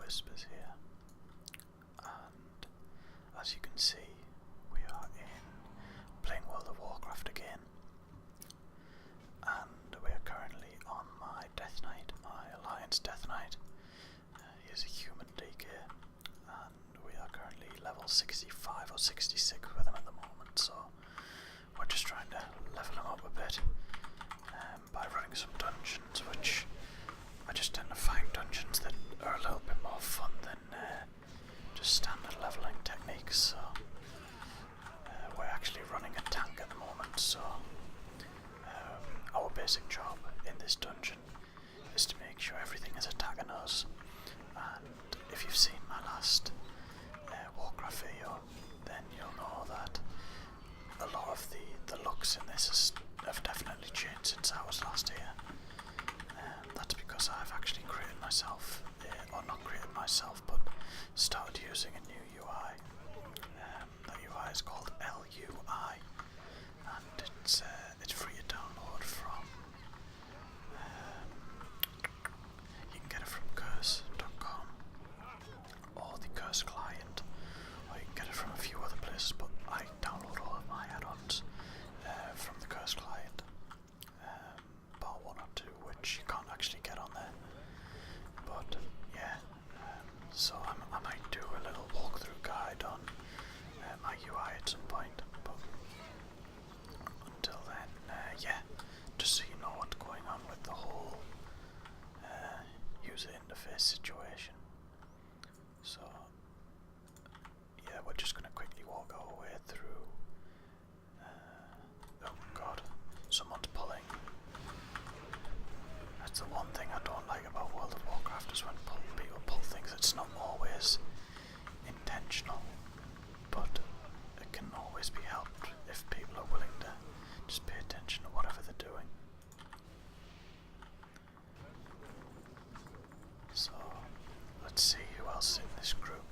Whispers here, and as you can see, we are playing World of Warcraft again, and we are currently on my Death Knight, my Alliance Death Knight. He's a human DK, and we are currently level 65 or 66 with him at the moment, so we're just trying to level him up a bit by running some dungeons, which I just tend to find dungeons that are a little bit more fun than just standard leveling techniques. So we're actually running a tank at the moment, so our basic job in this dungeon is to make sure everything is attacking us. And if you've seen my last Warcraft video, then you'll know that a lot of the looks in this have definitely changed since I was last here. That's because I've actually created myself, or not created myself, but started using a new UI. That UI is called LUI, and it's free to download from. You can get it from curse.com or the Curse client, or you can get it from a few other places. But I download all of my add-ons from the Curse client. Bar one or two, which you can't actually get on there. But yeah, so I might do a little walkthrough guide on my UI at some point. But until then, yeah, just so you know what's going on with the whole user interface situation. So yeah, we're just going to quickly walk our way through. Oh god, someone's pulling. That's the one thing I don't like about World of Warcraft, is when people pull things. It's not always intentional, but it can always be helped if people are willing to just pay attention to whatever they're doing. So let's see who else is in this group.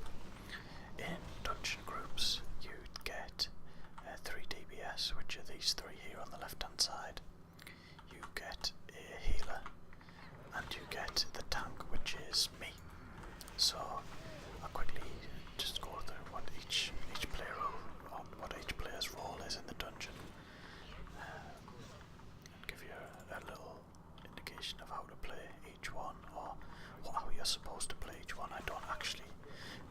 In dungeon groups, you'd get 3 DBS, which are these 3 here on the left hand side. You get a healer, and you get the tank, which is me. So I'll quickly just go through what each player's role is in the dungeon, and give you a little indication of how to play each one, or how you're supposed to play each one. I don't actually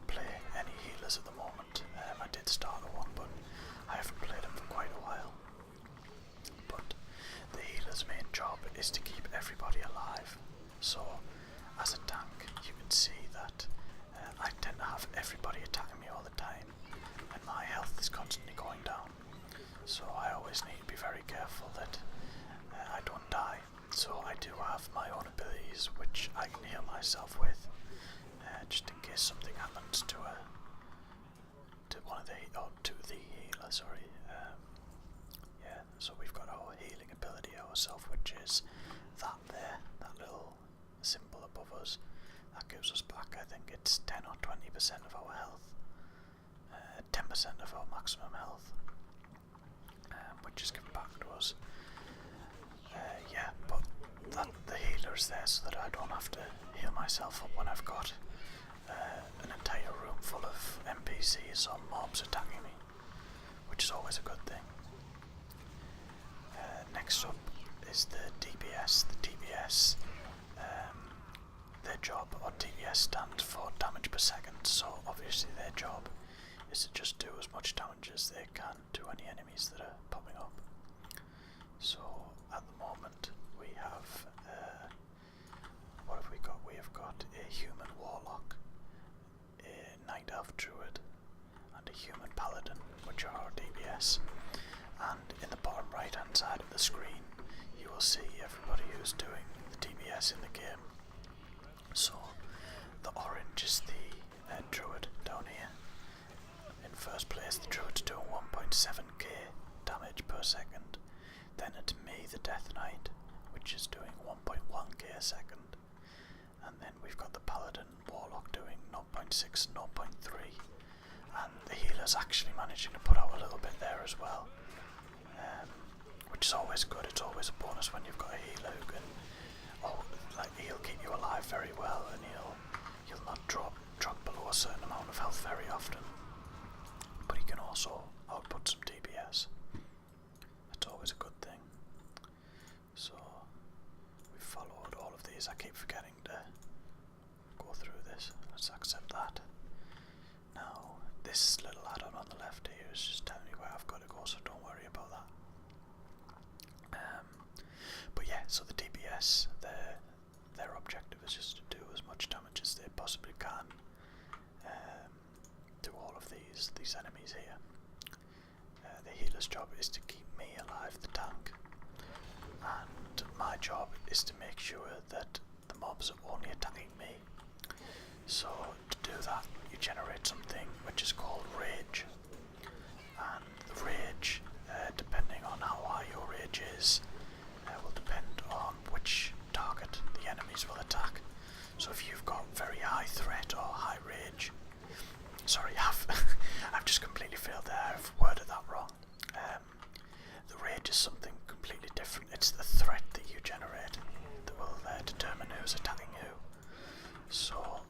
play any healers at the moment. I did start one, but I haven't played them for quite a while. But the healer's main job is to keep everybody alive. So as a tank, you can see that I tend to have everybody attacking me all the time, and my health is constantly going down. So I always need to be very careful that I don't die. So I do have my own abilities which I can heal myself with, just in case something happens to the healer. Sorry. Yeah. So we've got our healing ability ourselves, which is that there, that little symbol above us. That gives us back, I think it's 10 or 20% of our health, 10% of our maximum health, which is given back to us. Yeah, but the healer is there so that I don't have to heal myself up when I've got an entire room full of NPCs or mobs attacking me, which is always a good thing. Next up is the DPS. The DPS, their job, or DPS stands for damage per second, so obviously their job is to just do as much damage as they can to any enemies that are popping up. So at the moment we have, what have we got? We have got a human warlock, a night elf druid, and a human paladin, which are our DPS. And in the bottom right hand side of the screen you will see everybody who's doing the DPS in the game. So the orange is the druid down here. In first place, the druid's doing 1.7k damage per second. Then it's me, the Death Knight, which is doing 1.1k a second. And then we've got the paladin warlock doing 0.6, 0.3. And the healer's actually managing to put out a little bit there as well. Which is always good. It's always a bonus when you've got a healer who can, he'll keep you alive very well, and he'll not drop a certain amount of health very often, but he can also output some DPS. That's always a good thing. So we followed all of these. I keep forgetting to go through this. Let's accept that. Now this little add-on on the left here is just telling me where I've got to go, so don't worry about that. But yeah, so the DPS, their objective is just to do as much damage as they possibly can to all of these enemies here. The healer's job is to keep me alive, the tank, and my job is to make sure that the mobs are only attacking me. So to do that, you generate something which is called rage, and the rage, depending on how high your rage is, will depend on which target the enemies will attack. So if you've got very high threat or high rage, sorry, I've just completely failed there. I've worded that wrong. The rage is something completely different. It's the threat that you generate that will determine who's attacking who. So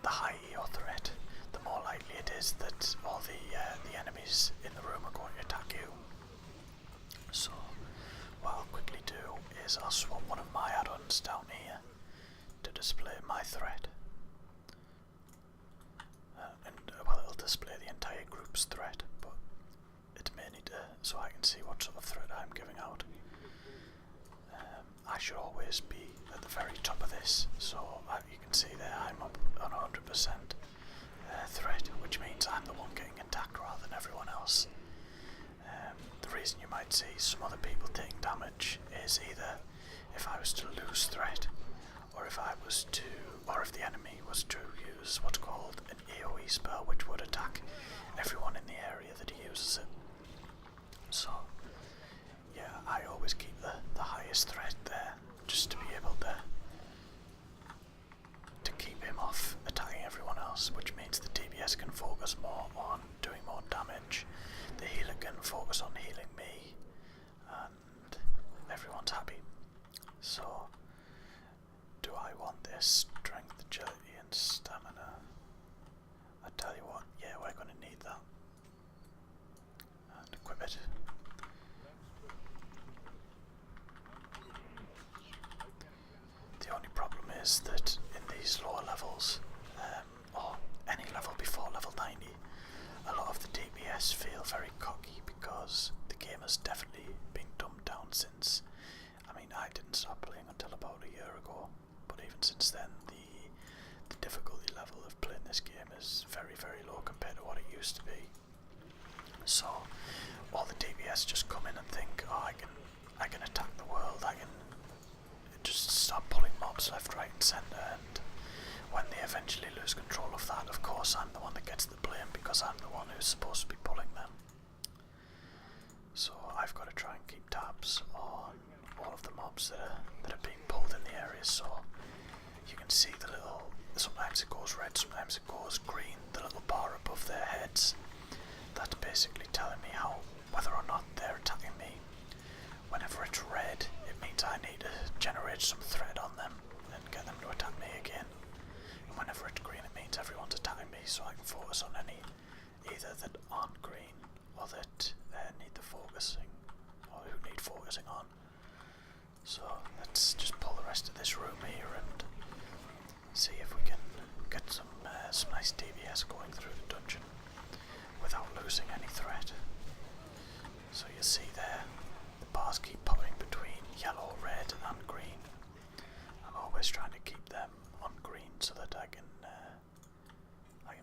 the higher your threat, the more likely it is that all the enemies in the room are going to attack you. So what I'll quickly do is I'll swap one of my add-ons down here to display my threat. Well, it'll display the entire group's threat, but it may need to, so I can see what sort of threat I'm giving out. I should always be at the very top of this, so you can see there I'm up on 100% threat, which means I'm the one getting attacked rather than everyone else. The reason you might see some other people taking damage is either if I was to lose threat, or if the enemy was to use what's called an AoE spell, which would attack everyone in the area that he uses it. So yeah, I always keep the highest threat there, just to be able to keep him off attacking everyone else, which means the DPS can focus more on doing more damage, the healer can focus on healing me, and everyone's happy. So do I want this strength, agility and stamina? I tell you what, yeah, we're going to need that. And equip it. The only problem is that in these lower levels, or any level before level 90, a lot of the DPS feel very cocky because the game has definitely been dumbed down since. I mean, I didn't start playing until about a year ago, but even since then the difficulty level of playing this game is very, very low compared to what it used to be. So all the DPS just come in and think, oh, I can attack the world, I can just start pulling mobs left, right and centre, and when they eventually lose control of that, of course I'm the one that gets the blame because I'm the one who's supposed to be pulling them. So I've got to try and keep tabs on all of the mobs that are being pulled in the area. So you can see the little, sometimes it goes red, sometimes it goes green, the little bar above their heads. That's basically telling me whether or not they're attacking me. Whenever it's red, it means I need to generate some threat on them and get them to attack me again. And whenever it's green, it means everyone's attacking me, so I can focus on any either that aren't green or that need the focusing, or who need focusing on. So let's just pull the rest of this room here and see if we can get some nice DPS going through the dungeon without losing any threat. So you see there, the bars keep popping between yellow, red and green. I'm always trying to keep them on green so that I can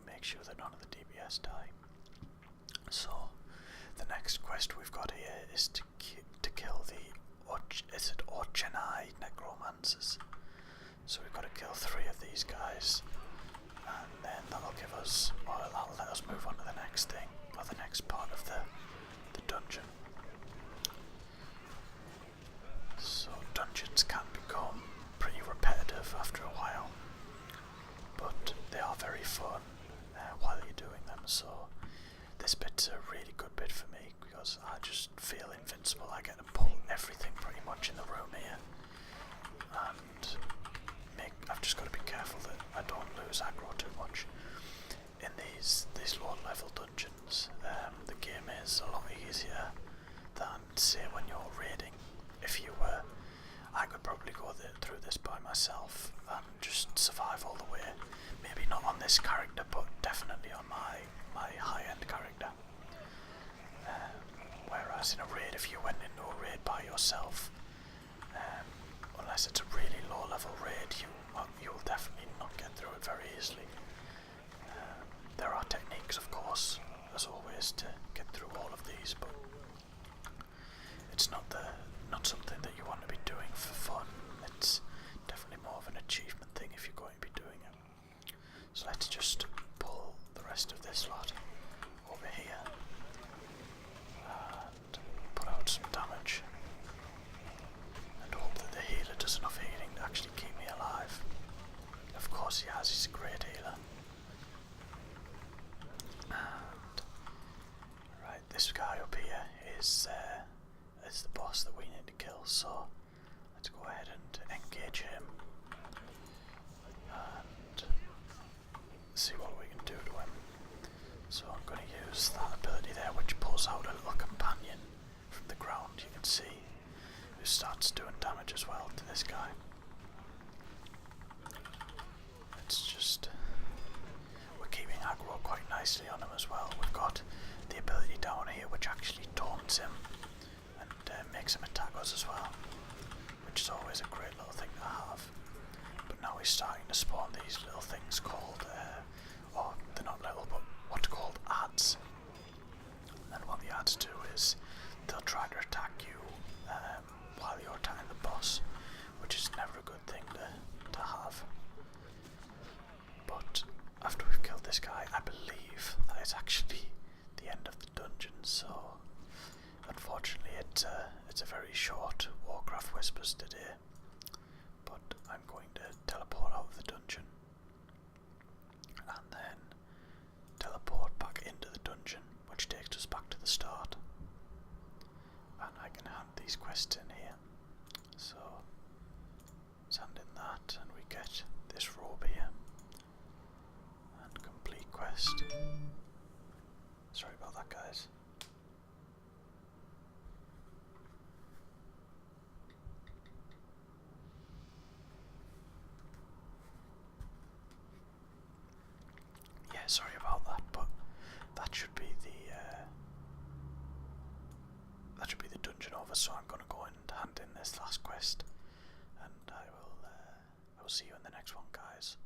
make sure that none of the DPS die. So the next quest we've got here is to kill the Orchenai necromancers. So we've got to kill 3 of these guys, and then that'll give us, or that'll let us move on to the next thing, or the next part of the dungeon. So dungeons can become pretty repetitive after a while, but they are very fun while you're doing them. So this bit's a really good bit for me because I just feel invincible. I get to pull everything pretty much in the room here, and I've just got to be careful that I don't lose aggro too much. this by myself and just survive all the way. Maybe not on this character, but definitely on my high-end character. Whereas in a raid, if you went into a raid by yourself, unless it's a really low-level raid, you will definitely not get through it very easily. There are techniques, of course, as always, to get through all of these, but it's not something that you want to be doing for fun. It's definitely more of an achievement thing if you're going to be doing it. So let's just pull the rest of this lot over here and put out some damage and hope that the healer does enough healing to actually keep me alive. Of course he has, he's a great healer. And right, this guy up here is the boss that we need to kill, so let's go ahead and engage him and see what we can do to him. So I'm going to use that ability there, which pulls out a little companion from the ground, you can see, who starts doing damage as well to this guy. It's just, we're keeping aggro quite nicely on him as well. We've got the ability down here which actually taunts him and makes him attack us as well, which is always a great little thing to have. But now he's starting to spawn these little things called, or they're not little, but what's called ads. And what the ads do is they'll try to attack you while you're attacking the boss, which is never a good thing to have. But after we've killed this guy, I believe that it's actually the end of the dungeon, so unfortunately it's a very short Warcraft Whispers today, but I'm going to teleport out of the dungeon and then teleport back into the dungeon, which takes us back to the start, and I can hand these quests in here. So let's hand in that and we get this robe here and complete quest. Sorry about that, guys. Yeah, sorry about that, but that should be the dungeon over. So I'm going to go and hand in this last quest, and I will see you in the next one, guys.